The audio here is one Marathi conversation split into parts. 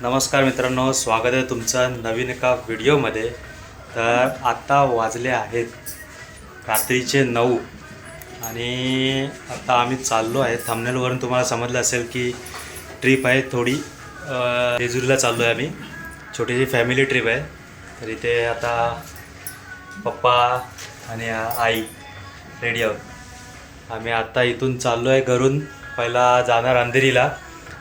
नमस्कार मित्रांनो, स्वागत आहे तुमचं नवीन एका व्हिडिओमध्ये। तर आता वाजले आहेत रात्रीचे 9 आणि आता आम्ही चाललो आहे। थंबनेलवरून तुम्हाला समजलं असेल की ट्रिप आहे थोडी जेजुरीला चाललो आहे आम्ही। छोटीशी फॅमिली ट्रिप आहे। तर इथे आता पप्पा आणि आई रेडी आहोत। आम्ही आता इथून चाललो आहे घरून, पहिला जाणार अंधेरीला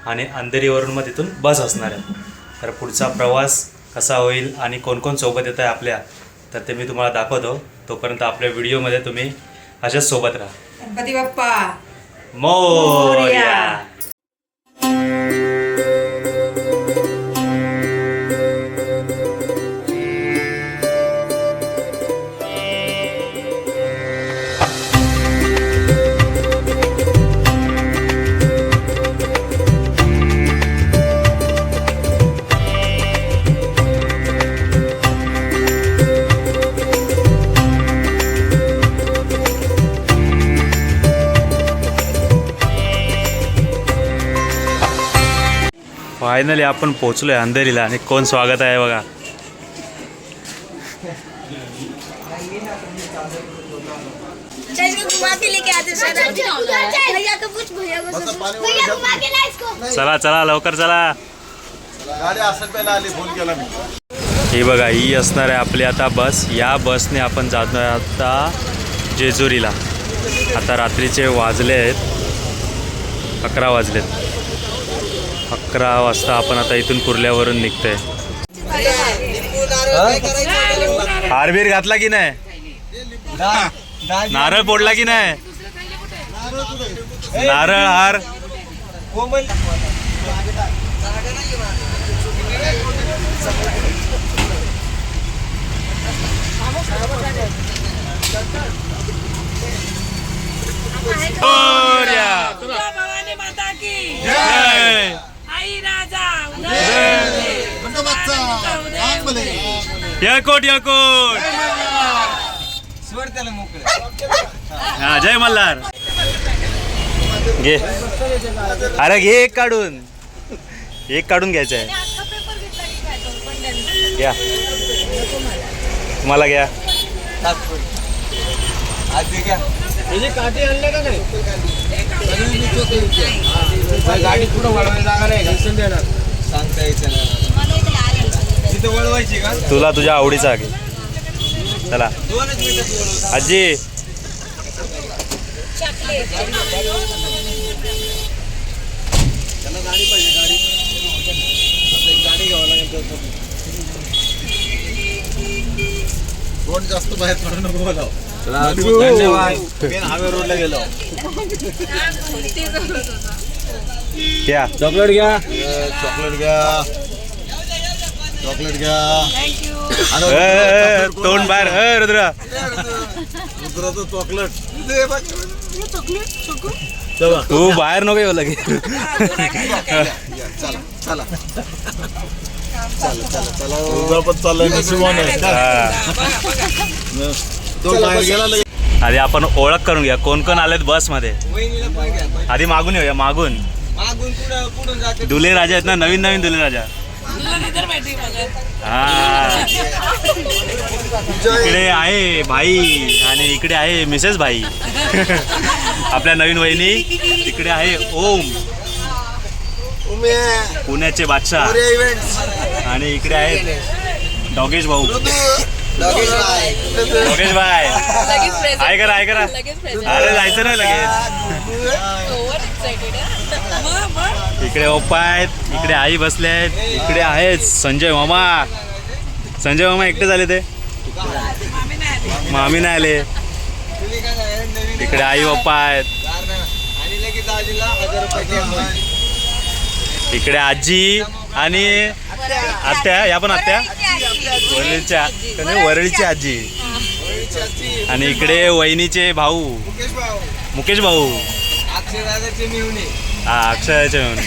आणि अंधेरीवरून मग तिथून बस असणार आहे। तर पुढचा प्रवास कसा होईल आणि कोण कोण सोबत येत आहे आपल्या, तर ते मी तुम्हाला दाखवतो। तोपर्यंत आपल्या व्हिडिओमध्ये तुम्ही अशाच सोबत राहा। गणपती बाप्पा मोरया। फायनली आपण पोहोचलोय अंधेरीला आणि कोण स्वागत आहे बघा। चला चला लवकर चला। ही बघा, ही असणार आहे आपली आता बस। या बसने आपण जाणार आता जेजुरीला। आता रात्रीचे वाजले आहेत 11 वाजलेत। 11 वाजता आपण आता इथून कुर्ल्यावरून निघतोय। हारबीर घातला की नाही? नारळ फोडला की नाही? नारळ हार याकोट याकोट। हा, जय मल्हार। घे, अरे घे, एक काढून घ्यायचं आहे। घ्या, मला घ्या। काठी आणले का नाही? गाडी पुढे वळवायला जागा नाही, सांगता यायचं नाही। तिथे वळवायची का? तुला तुझ्या आवडीचा घे। चला आजी। गाडी पाहिजे, गाडी घ्यावं लागेल। कोण जास्त बाहेर पडू नको बोलाव। धन्यवाद। हायवे रोडला गेलो। घ्या, चॉकलेट घ्या, चॉकलेट घ्या, चॉकलेट घ्या। तोंड बाहेर। रुद्रा रुद्राचं चॉकलेट तू बाहेर नको येऊ लगे। चला चला चला चला रुद्रा पण चाललाय नशिबान तो बाहेर गेला लगे। आधी आपण ओळख करून घ्या कोण कोण आलेत बस मध्ये। आधी मागून येऊया, मागून। दुले राजा आहेत ना, नवीन दुले राजा। हा, इकडे आहे भाई आणि इकडे आहे मिसेस भाई। आपल्या नवीन वहिनी। इकडे आहे ओम, पुण्याचे बादशाह। आणि इकडे आहेत डॉगेश भाऊ। डॉगेश भाई आहे करा। अरे जायचं नाही लगेच। इकडे ओप्पा आहेत, इकडे आई बसले आहेत, इकडे आहेत संजय मामा एकटे झाले, ते मामी नाही आले। इकडे आई ओप्पा आहेत, इकडे आजी आणि आत्या। या पण आत्या, वरळीची आजी। आणि इकडे वहिनीचे भाऊ मुकेश भाऊ। हा, अक्षराचे मिळून।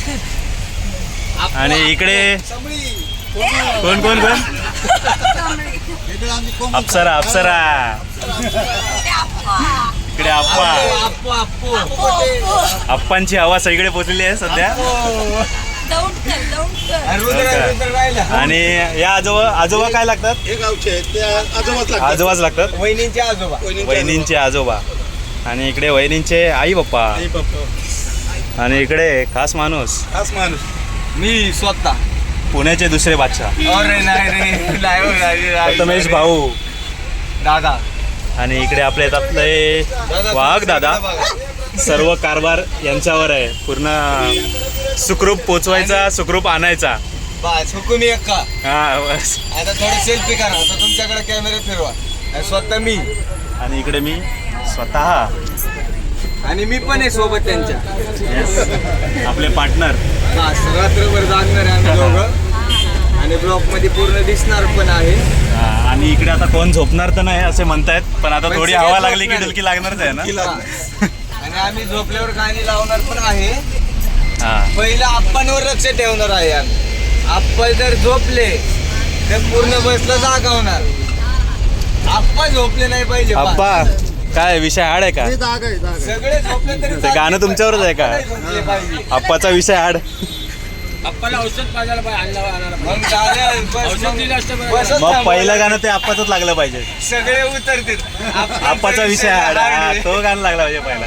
आणि इकडे कोण कोण कोण? अप्सरा। इकडे आप्पा। आप्पांची हवा सगळीकडे पोचलेली आहे सध्या। आणि रुद्र राहिला. आणि या आजोबा काय लागतात? हे गावचे आहेत, ते आजोबाच लागतात. वहिनींचे आजोबा. वहिनींचे आजोबा आणि इकडे वहिनींचे आई बाप्पा आणि इकडे खास माणूस मी स्वतः पुण्याचे दुसरे बादशाह अरे नाही रे, नाही प्रथमेश भाऊ दादा. आणि इकडे आपले त्यातले वाघ दादा. सर्व कारभार यांच्यावर आहे. पूर्ण सुखरूप पोचवायचा, सुखरूप आणायचा. बस हुकूम एक का. हा बस. आता थोडं सेल्फी करा. आता तुमच्याकडे कॅमेरा फिरवा. आणि स्वतः मी आणि इकडे मी स्वतः आणि मी पण आहे सोबत त्यांच्या. आपले पार्टनर. बस रात्रभर जागणार आहे आम्ही दोघं. आणि ब्लॉक मध्ये पूर्ण दिसणार पण आहे. आणि इकडे आता कोण झोपणार तर नाही असे म्हणतायत, पण आता पण थोडी सगळे हवा लागली की झोपणार. डुलकी लागणारच आहे ना. आणि आम्ही झोपल्यावर गाणी लावणार पण आहे. हा पहिलं आप्पांवर लक्ष ठेवणार आहे आम्ही. आप्पा जर झोपले तर पूर्ण बसला जागवणार. आप्पा झोपले नाही पाहिजे. आप्पा काय विषय हाड आहे का? सगळे झोपले तरी ते गाणं तुमच्यावरच आहे का? आप्पा नाही झोपले पाहिजे. आप्पाचा विषय हाड. आप्पाला औषध पाजायला पाहिजे. मग चालेल, बसच मग थांबवा. पहिलं गाणं ते आप्पाचंच लागलं पाहिजे. सगळे उतरतील. आप्पाचा विषय हाड. हा, तो गाणं लागला पाहिजे पहिला.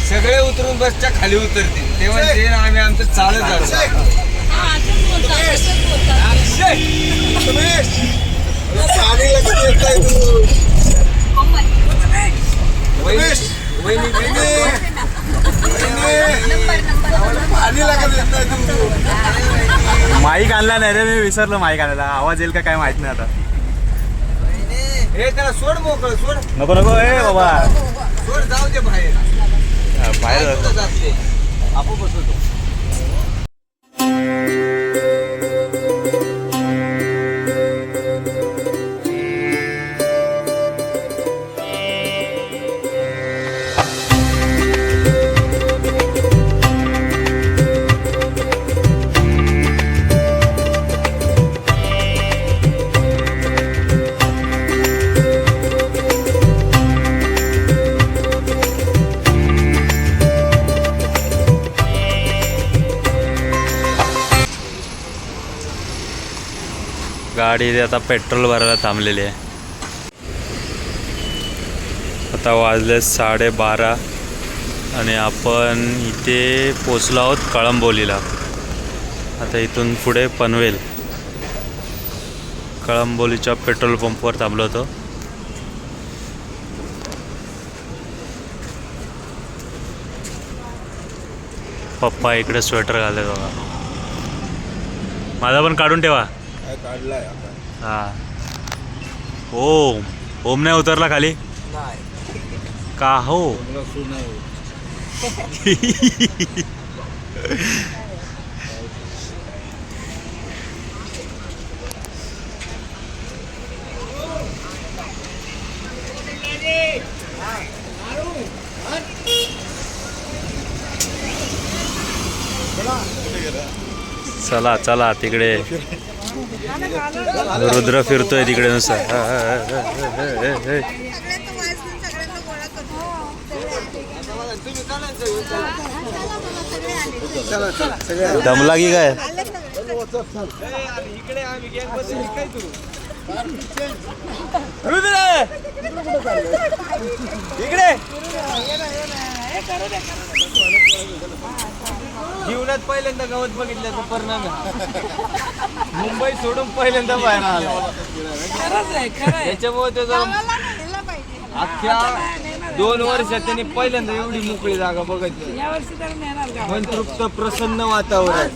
सगळे उतरून बसच्या खाली उतरतील. ते म्हणजे आम्ही आमचं चालत जातो. माईक आणला नाही रे, मी विसरलो माईक आणायला. आवाज येईल का काय माहित नाही आता. हे त्याला सोड, मोकळं सोड. नको नको ए बाबा, सोड, जाऊ दे बाहेर. बाहेर कुठं जाते? आपण बसवतो. गाडी आता पेट्रोल भरायला थांबलेली आहे. आता वाजले 12:30 आणि आपण इथे पोचलो आहोत कळंबोलीला. आता इथून पुढे पनवेल. कळंबोलीच्या पेट्रोल पंपवर थांबलो होतो. पप्पा इकडे स्वेटर घालले बघा. माझा पण काढून ठेवा. हा. ओम नाही उतरला खाली का हो? चला चला तिकडे रुद्र फिरतोय तिकडे नुसतं. दमला की काय? इकडे जीवनात पहिल्यांदा गवत बघितल्याचा परिणाम आहे. मुंबई सोडून पहिल्यांदा बाहेर आला. त्याच्यामुळे त्याचा अख्ख्या 2 वर्षात त्यांनी पहिल्यांदा एवढी मोकळी जागा बघितली. संतृप्त प्रसन्न वातावरण.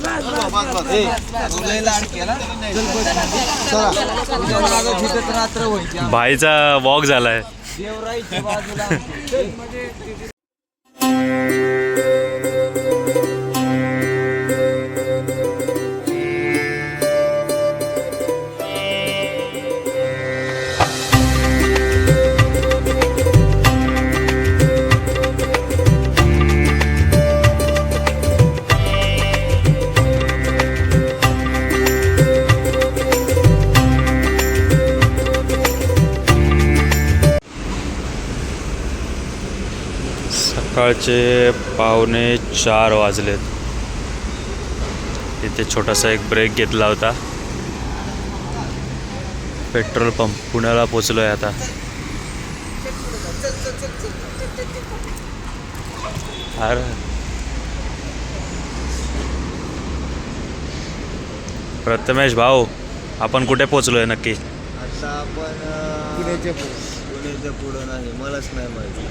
रात्र व्हायची. भाईचा वॉक झालाय. देवराईच्या बाजूला सकाळचे 3:45 वाजलेत इथे छोटासा एक ब्रेक घेतला होता. पेट्रोल पंप पुण्याला पोचलोय आता. अरे प्रथमेश भाऊ, आपण कुठे पोचलोय नक्की? आता आपण पुण्याच्या पुढं नाही, मलाच नाही माहिती.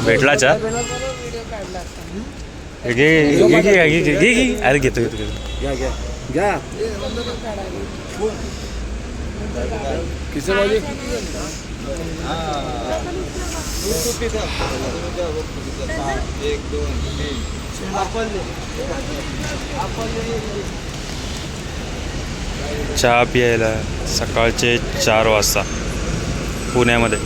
भेटला चा? घे अरे घेतो. चहा प्यायला सकाळचे 4 वाजता पुण्यामध्ये.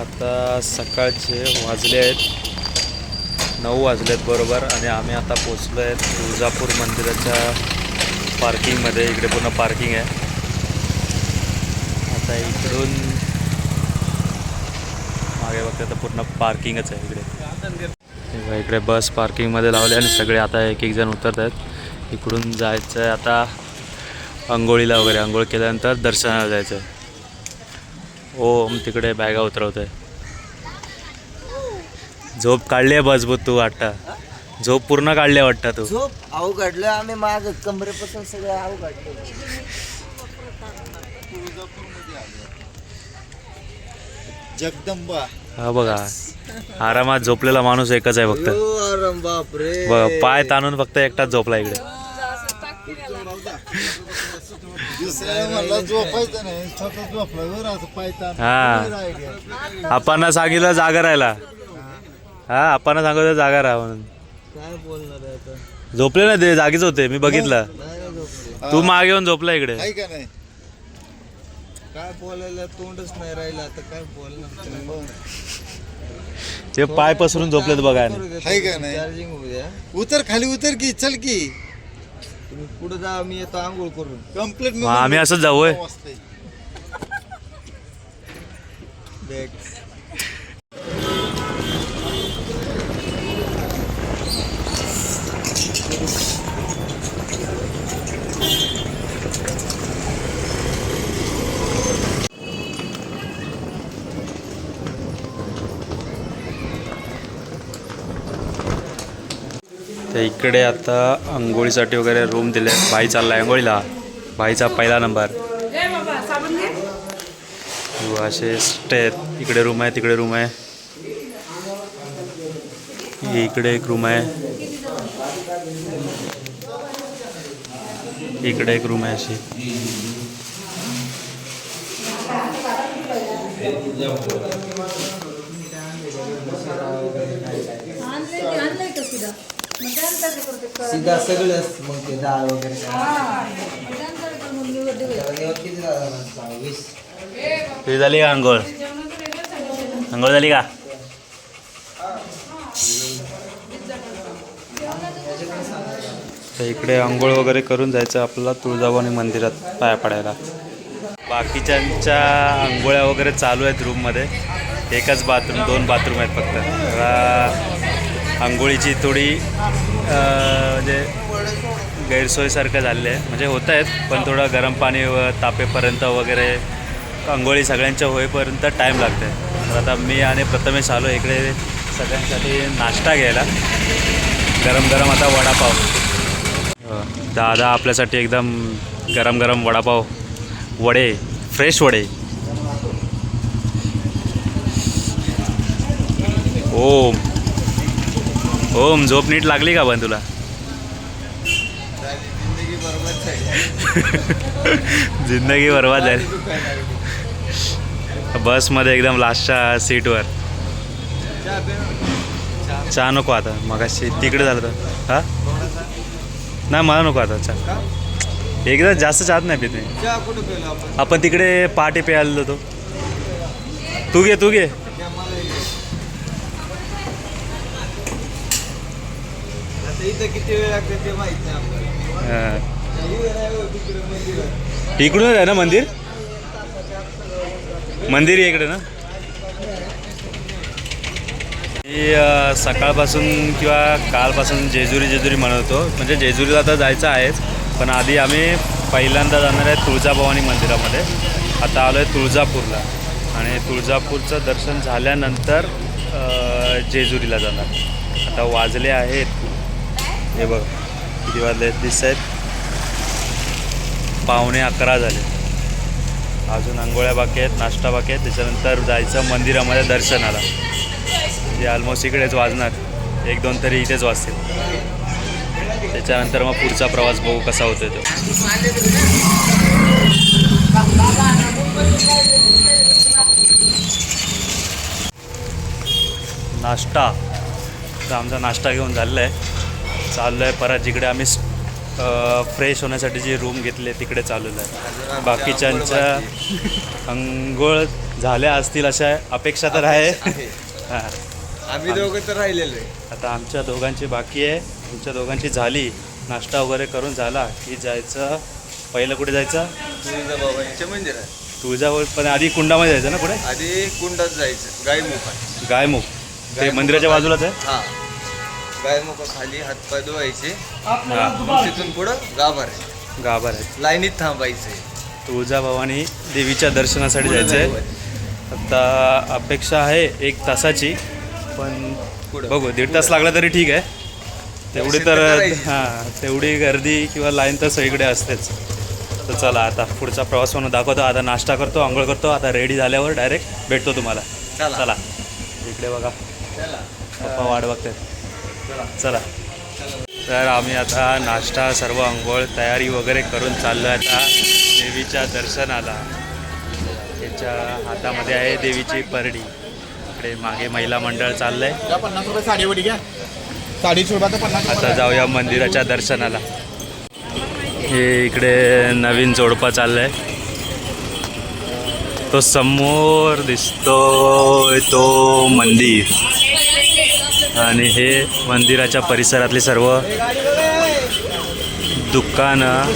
आता सकाळचे वाजले आहेत 9 वाजलेत बरोबर. आणि आम्ही आता पोचलो आहे तुळजापूर मंदिराच्या पार्किंगमध्ये. इकडे पूर्ण पार्किंग आहे. आता इकडून मागे बघता तर पूर्ण पार्किंगच आहे इकडे. इकडे बस पार्किंगमध्ये लावले आणि सगळे आता एक जण उतरत आहेत. इकडून जायचं आहे आता अंघोळीला वगैरे. अंघोळ केल्यानंतर दर्शनाला जायचं आहे. ओम तिकडे बॅगा उतरवत आहे. झोप काढली आहे मजबूत तू वाटता. झोप पूर्ण काढली आहे वाटतं तू. झोप आऊ काढलं आम्ही, माग कमरेपासून सगळं आऊ काढलं. जगदंबा हा बघा, आरामात झोपलेला माणूस एकच आहे फक्त. आराम बापरे. बघा पाय ताणून फक्त एकटाच झोपला इकडे. हा आपण सांगितलं जागा राहायला. हा आपण सांगितलं जागा राहा म्हणून. काय बोलणार आहे आता? झोपले ना ते, जागीच होते, मी बघितलं. नाही झोपले. तू मागे येऊन झोपला इकडे. काय बोलायला तोंडच नाही राहिलं आता. काय बोलणार? ते पाय पसरून झोपलेत बघा. चार्जिंग होऊ द्या. उतर खाली, उतर की, चल की. तुम्ही पुढे जा, मी येतो आंघोळ करून. कम्प्लीट आम्ही असंच जाऊ होय. तर इकडे आता अंघोळीसाठी वगैरे रूम दिले. भाई चाललाय अंघोळीला. भाईचा पहिला नंबर. असे स्टे आहेत. इकडे रूम आहे, तिकडे रूम आहे, इकडे एक रूम आहे, इकडे एक रूम आहे अशी. सीधा सगळंच मग ते डाळ वगैरे किती झालं 20. तुझी झाली का आंघोळ? आंघोळ झाली का? तर इकडे आंघोळ वगैरे करून जायचं आपल्याला तुळजाभवानी मंदिरात पाया पडायला. बाकीच्यांच्या आंघोळ्या वगैरे चालू आहेत रूममध्ये. एकच बाथरूम, 2 बाथरूम आहेत फक्त. आंघोळीची थोडी म्हणजे गैरसोयीसारखं झालेलं आहे. म्हणजे होत आहेत पण थोडं गरम पाणी तापेपर्यंत वगैरे आंघोळी सगळ्यांच्या होईपर्यंत टाईम लागते. तर आता मी आणि प्रथमेश आलो इकडे सगळ्यांसाठी नाश्ता घ्यायला. गरम गरम आता वडापाव. दादा आपल्यासाठी एकदम गरम गरम वडापाव, वडे, फ्रेश वडे. ओम ओम झोप नीट लागली का पण तुला? जिंदगी बरबाद झाली. बसमध्ये एकदम लास्टच्या सीटवर. चहा नको आता, मगाशी तिकडे झालं तर. हां नाही मला नको आता चहा. एकदा जास्त चहात नाही पित मी. आपण तिकडे पहाटे प्यायला होतो. तू घे तू घे. इथं किती वेळ लागते ते माहित नाही आपल्याला. इकडूनच आहे ना मंदिर? मंदिर इकडे ना. मी सकाळपासून किंवा कालपासून जेजुरी म्हणत होतो. म्हणजे जेजुरीला आता जायचं आहेच पण आधी आम्ही पहिल्यांदा जाणार आहे तुळजाभवानी मंदिरामध्ये. आता आलो आहे तुळजापूरला आणि तुळजापूरचं दर्शन झाल्यानंतर जेजुरीला जाणार. आता वाजले आहेत, हे बघ किती वाजले दिसत आहेत, 11:15 झाले. अजून आंघोळ्या बाकी आहेत, नाश्ता बाकी आहे. त्याच्यानंतर जायचं मंदिरामध्ये दर्शनाला. जे ऑलमोस्ट इकडेच वाजणार, 1-2 तरी इथेच वाजतील. त्याच्यानंतर मग पुढचा प्रवास बघू कसा होतो तो. नाश्ता तर आमचा नाश्ता घेऊन झालेला आहे. चाललो आहे परत जिकडे आम्ही फ्रेश होण्यासाठी जी रूम घेतली आहे तिकडे चाललेलं आहे. बाकीच्यांच्या अंघोळ झाल्या असतील अशा अपेक्षा तर आहे. हां आम्ही दोघं तर राहिलेलो आहे. आता आमच्या दोघांची बाकी आहे. आमच्या दोघांची झाली, नाश्ता वगैरे करून झाला की जायचं. पहिलं कुठे जायचं? तुळजाभवानीच्या मंदिरात. तुळजाभवानी पण आधी कुंडामध्ये जायचं ना पुढे? आधी कुंडात जायचं. गायमुखात. गायमुख ते मंदिराच्या बाजूलाच आहे. हा गायमुखा खाली हातपाय धुवायचे. हां तिथून पुढं गाभार आहे. गाभार आहे. लाईनीत थांबायचंय. तुळजाभवानी देवीच्या दर्शनासाठी जायचं आहे. आता अपेक्षा आहे 1 तासाची पण बघू 1.5 तास लागला तरी ठीक आहे. तेवढी तर तेवढी गर्दी किंवा लाईन तर सगळीकडे असतेच. तर चला आता पुढचा प्रवास म्हणून दाखवतो. आता नाश्ता करतो, आंघोळ करतो. आता रेडी झाल्यावर डायरेक्ट भेटतो तुम्हाला. चला इकडे बघा पप्पा वाट बघतात. चला तर आम्ही आता नाश्ता सर्व आंघोळ तयारी वगैरे करून चाललो आहे आता देवीच्या दर्शनाला. त्याच्या हातामध्ये आहे देवीची परडी. इकडे मागे महिला मंडळ चाललं आहे. 50 रुपये साडीवडी घ्या. साडी सोडा तर 50. आता जाऊया मंदिराच्या दर्शनाला. हे इकडे नवीन जोडपा चाललं आहे. तो समोर दिसतोय तो मंदिर आणि हे मंदिराच्या परिसरातली सर्व दुकानं,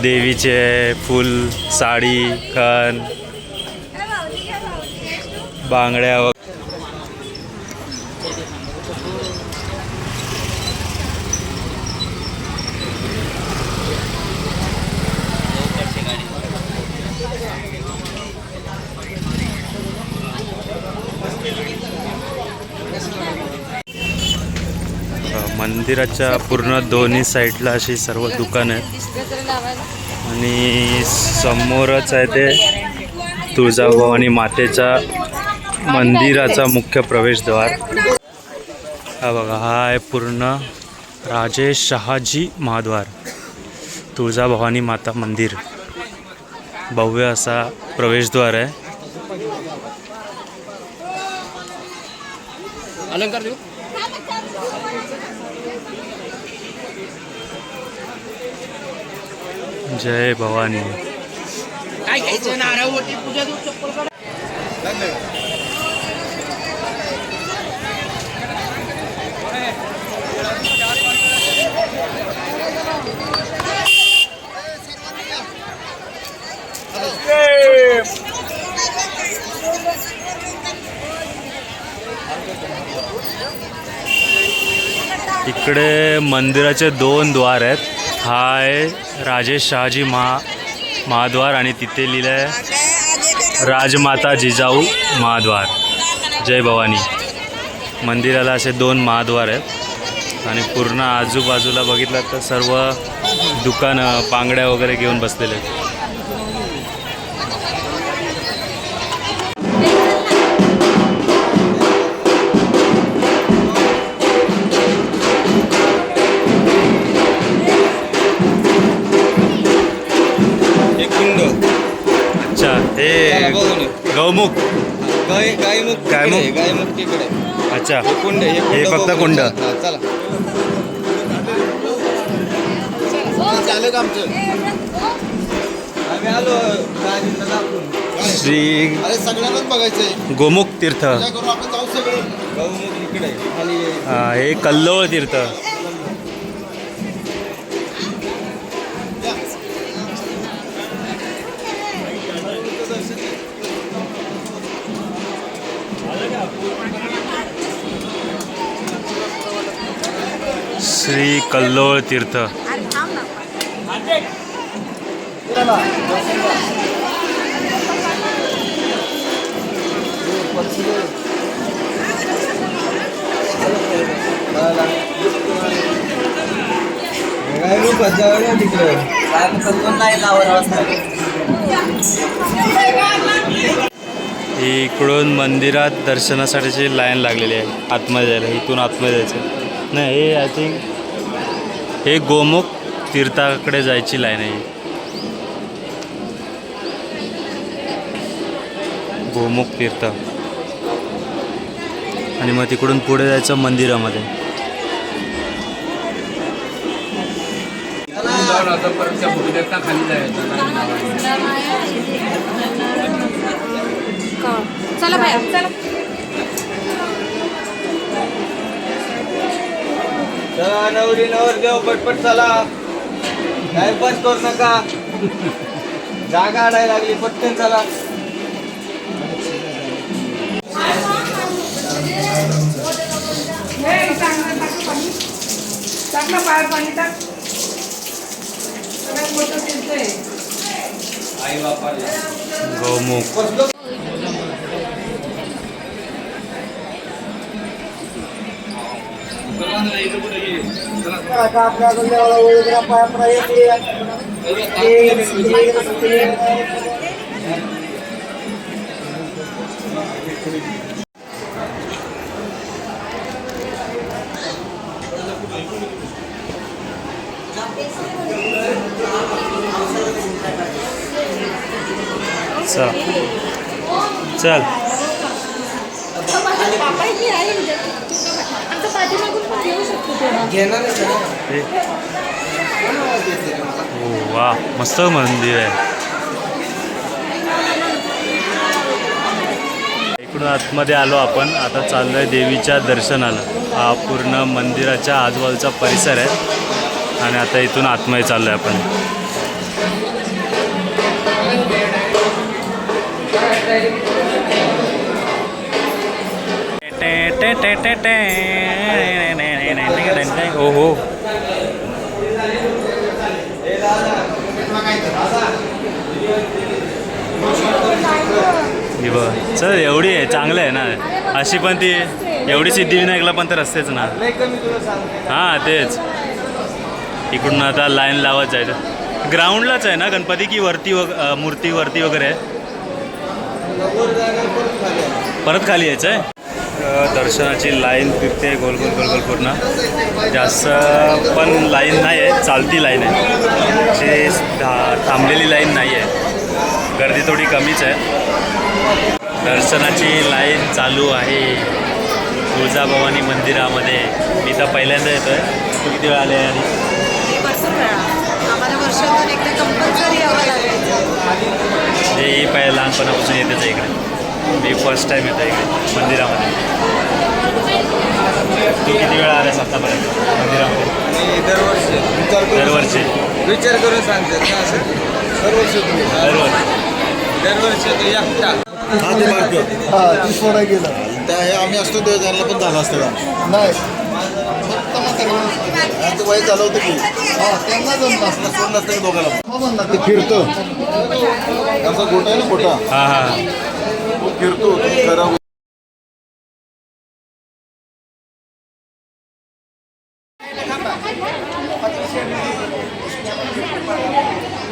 देवीचे फूल, साडी, खण, बांगड्या वगैरे. मंदिराच्या पूर्ण दोन्ही साईडला अशी सर्व दुकानं आहेत आणि समोरच आहे ते तुळजाभवानी मातेच्या मंदिराचा मुख्य प्रवेशद्वार. हा बघा, हा आहे पूर्ण राजे शहाजी महाद्वार तुळजाभवानी माता मंदिर. भव्य असा प्रवेशद्वार आहे. अलंकार देऊ. जय भवानी. काय घ्यायचं नारळवटी पूजा देऊ चप्पल काढ. इकडे मंदिराचे 2 द्वार आहेत. हा आहे राजेश शहाजी महाद्वार आणि तिथे लिहिलं आहे राजमाता जिजाऊ महाद्वार. जय भवानी. मंदिराला असे 2 महाद्वार आहेत आणि पूर्ण आजूबाजूला बघितलं तर सर्व दुकानं बांगड्या वगैरे घेऊन बसलेले आहेत. अच्छा, हे गौमुख. गायमुख गायमुख? गायमुख तिकडे. अच्छा, कुंड हे फक्त कुंड. चला चालेल का आमचं? आम्ही आलो राजेंद्र दाखवून. श्री अरे सगळ्यांनाच बघायचंय. गोमुख तीर्थ. काय करू आपण जाऊ सगळे. गौमुख इकडे खाली. हे कल्लोळ तीर्थ. श्री कल्लोळ तीर्थ. गायमुख जाऊया तिकडे. नाही लावत. इकडून मंदिरात दर्शनासाठीची लाईन लागलेली आहे. आतमध्ये जायला इथून आतमध्ये जायचं नाही. हे आय थिंक हे गोमुख तीर्थाकडे जायची लाईन आहे. गोमुख तीर्थ आणि मग तिकडून पुढे जायचं मंदिरामध्ये. आता परत त्या भूमिदेवता खाली जायचं. चला बाहेर चला. चला नवरी नवरदेव पटपट चला. टाइमपास करू नका. जागा आणायला लागली पटकन चला. टाक ना बाहेर पाणी टाक. सगळ्यात मोठं तीर्थ आहे. आई बापा गौमुख. चल चल. हो वा, मस्त मंदिर आहे. इकडून आतमध्ये आलो आपण. आता चाललो आहे देवीच्या दर्शनाला. हा पूर्ण मंदिराच्या आजूबाजूचा परिसर आहे आणि आता इथून आतमध्ये चाललो आहे आपण. हो हो. चल, एवढी आहे चांगलं आहे ना. अशी पण ती एवढी सिद्धिविनायकला पण तर असतेच ना. हां तेच. इकडून आता लाईन लावत जायचं. ग्राउंडलाच आहे ना गणपती की वरती मूर्ती वरती वगैरे आहे. परत खाली यायचं आहे. दर्शनाची लाईन फिरते गोल गोल गोल गोल पूर्ण. जास्त पण लाईन नाही आहे, चालती लाईन आहे. अशी थांबलेली लाईन नाही आहे. गर्दी थोडी कमीच आहे. दर्शनाची लाईन चालू आहे. तुळजाभवानी मंदिरामध्ये मी तर पहिल्यांदा येतोय. तू किती वेळा आले आणि भरपूर वेळा आम्हाला वर्षातून एकदा कंपल्सरी यावं लागायचं. हे पहिल्या लहानपणापासून येतेच आहे इकडे. मी फर्स्ट टाईम येतो इकडे मंदिरामध्ये. तू किती वेळा आलास आत्तापर्यंत मंदिरामध्ये? मी दरवर्षी दरवर्षी विचार करून सांगतात ना असं दरवर्षी दरवर्षी तू एकटा हा ते मार्ग हा ती सोडा गेला त्या हे आम्ही असतो तेव्हा त्यांना पण झालं असतं का नाही फक्त म्हाताऱ्याला ते वय झालं होतं की हा त्यांना जमलं असतं सोडलं असतं की दोघांना ते फिरतो असा गोटा आहे ना गोटा हां हां तो फिरतो खरा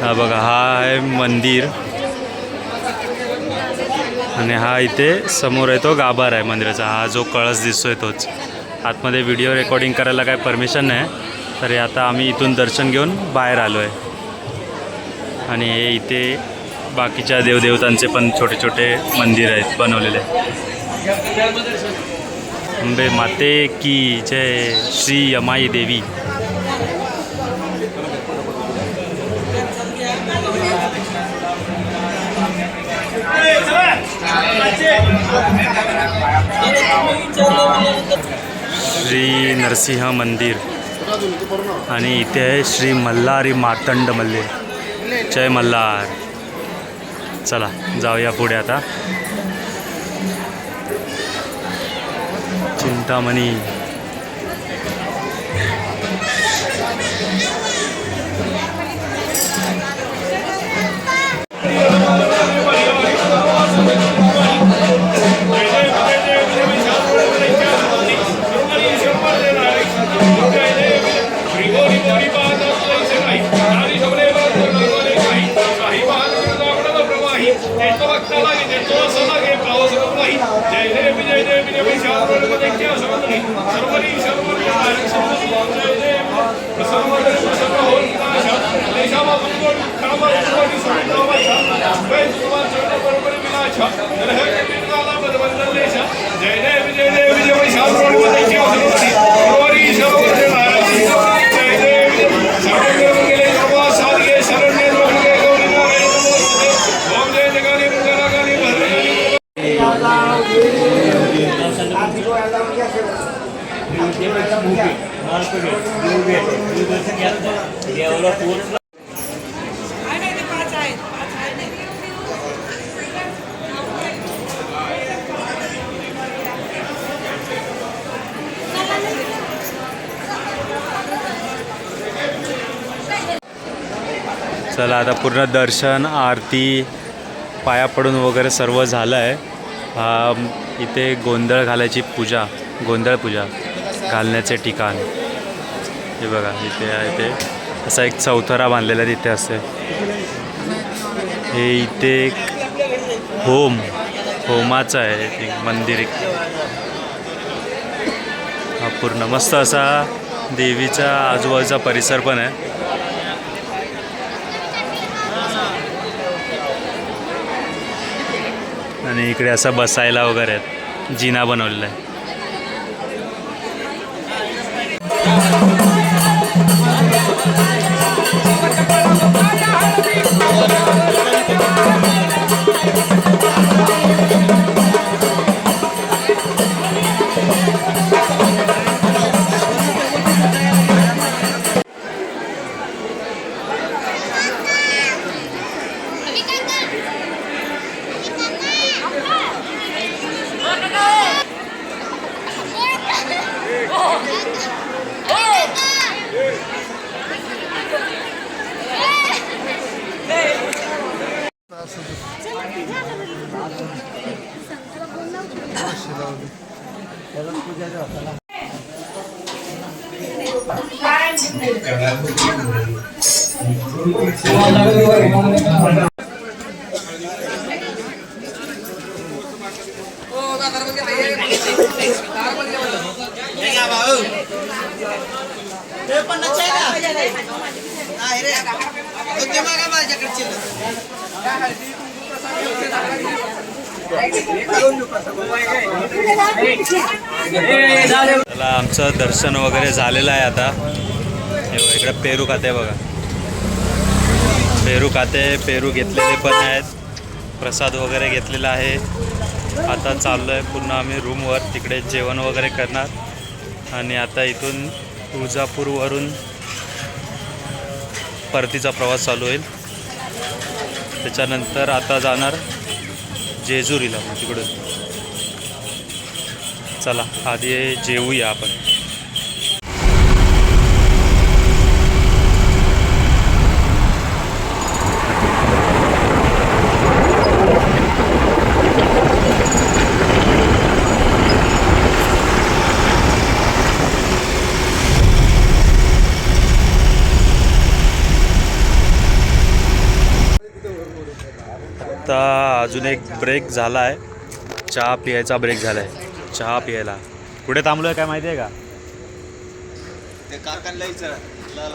हा बघा हा आहे मंदिर आणि हा इथे समोर आहे तो गाभार आहे मंदिराचा. हा जो कळस दिसतोय तोच. आतमध्ये व्हिडिओ रेकॉर्डिंग करायला काही परमिशन नाही, तरी आता आम्ही इथून दर्शन घेऊन बाहेर आलो आहे. आणि हे इथे बाकीच्या देवदेवतांचे पण छोटे छोटे मंदिर आहेत बनवलेले. अंबे माते की जय, श्री यमाई देवी. श्री नरसिंह मंदिर आणि इथे आहे श्री मल्हारी मातंड मंदिर. जय मल्हार. चला जाऊया पुढे आता. चिंतामणी. चला आता पूर्ण दर्शन आरती पाया पडून वगैरे सर्व झालं आहे. इथे गोंधळ घालायची पूजा, गोंधळ पूजा घालण्याचे ठिकाण हे बघा. इथे आहे ते असा एक चौथरा बांधलेला तिथे असते. हे इथे एक होमाचं आहे ते मंदिर. एक हा पूर्ण मस्त असा देवीचा आजूबाजूचा परिसर पण आहे. आणि इकडे असं बसायला वगैरे आहेत. जिना बनवलेला आहे. त्याला आमचं दर्शन वगैरे झालेलं आहे आता. हे बघा, इकडे पेरू खाते बघा. पेरू खाते, पेरू घेतलेले पण आहेत, प्रसाद वगैरे घेतलेला आहे. आता चाललो आहे पुन्हा आम्ही रूमवर, तिकडे जेवण वगैरे करणार आणि आता इथून तुळजापूरवरून परतीचा प्रवास चालू होईल. त्याच्यानंतर आता जाणार जेजुरीला मग तिकडून. चला आधी जेवूया आपण. आता अजून एक ब्रेक झाला आहे, चहा पियायचा ब्रेक झाला आहे. चहा पियायला कुठे थांबलो आहे काय माहिती आहे का?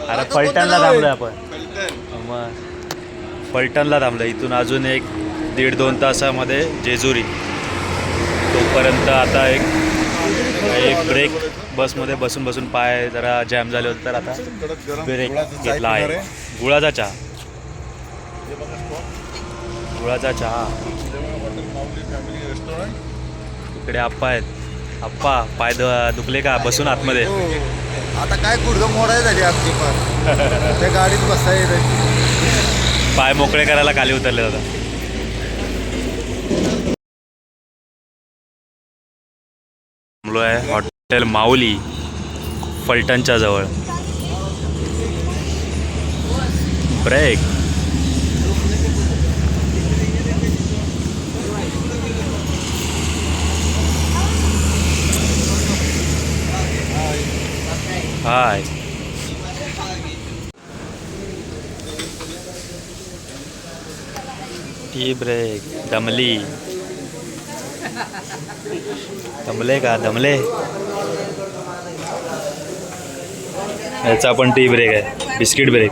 अरे फलटणला थांबलो आहे आपण. मग फलटणला थांबलो. इथून अजून एक 1.5-2 तासामध्ये जेजुरी. तोपर्यंत आता एक ब्रेक, बसमध्ये बसून बसून पाय जरा जॅम झाले होते तर आता ब्रेक घेतला आहे. गुळाचा चहा, गुळाचा चहा. इकडे आप्पा आहेत. आप्पा पाय दुखले का बसून आतमध्ये? आता काय गुडघं मोडाय झाली आमची पण त्या गाडीत बसाय पाय मोकळे करायला खाली उतरले दादा. थांबलो आहे हॉटेल माऊली फलटणच्या जवळ. ब्रेक. हाय. Tea break. दमले का? दमले. याचा पण टी ब्रेक आहे, बिस्किट ब्रेक.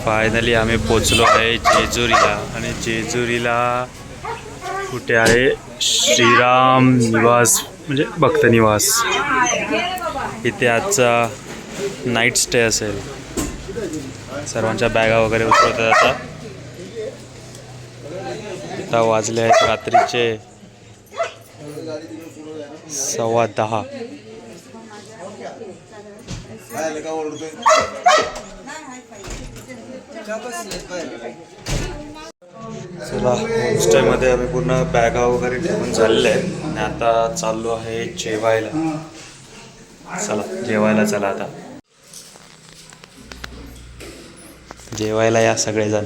फायनली आम्ही पोचलो आहे जेजुरीला. आणि जेजुरीला कुठे आहे? श्रीराम निवास म्हणजे भक्त निवास. इथे आजचा नाईट स्टे असेल. सर्वांच्या बॅगा वगैरे उतरवतात आता. आता वाजले आहेत रात्रीचे 10:15. चला होमस्टेमध्ये आम्ही पूर्ण बॅगा वगैरे ठेवून झालेले आहेत आणि आता चाललो आहे जेवायला. चला जेवायला. चला आता जेवायला या सगळेजण.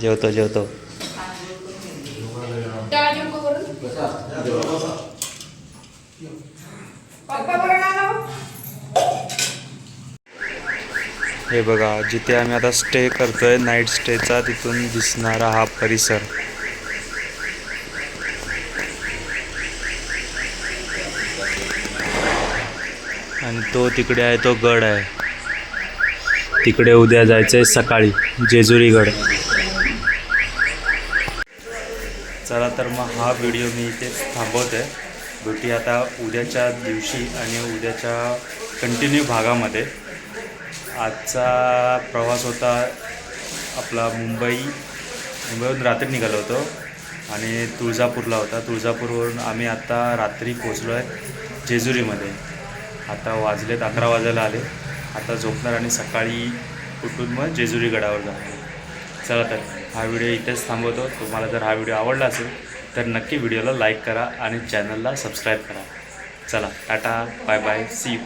जेवतो. हे बघा, जिथे आम्ही आता स्टे करतोय नाईट स्टेचा, तिथून दिसणारा हा परिसर. आणि तो तिकडे आहे, तो गड आहे. तिकडे उद्या जायचं आहे सकाळी, जेजुरीगड. चला तर मग हा व्हिडिओ मी इथे थांबवते. भेटी आता उद्याच्या दिवशी आणि उद्याच्या कंटिन्यू भागामध्ये. आजचा प्रवास होता आपला मुंबईहून रात्री निघालो होतो आणि तुळजापूरला होता. तुळजापूरवरून आम्ही आता रात्री पोचलो आहे जेजुरीमध्ये. आता वाजलेत 11 वाजायला आले. आता झोपणार आणि सकाळी उठून मग जेजुरी गडावर जाणार. चला तर हा व्हिडिओ इथेच थांबवतो. तुम्हाला जर हा व्हिडिओ आवडला असेल तर नक्की व्हिडिओला लाईक करा आणि चॅनलला सबस्क्राईब करा. चला टाटा, बाय बाय, सी यू.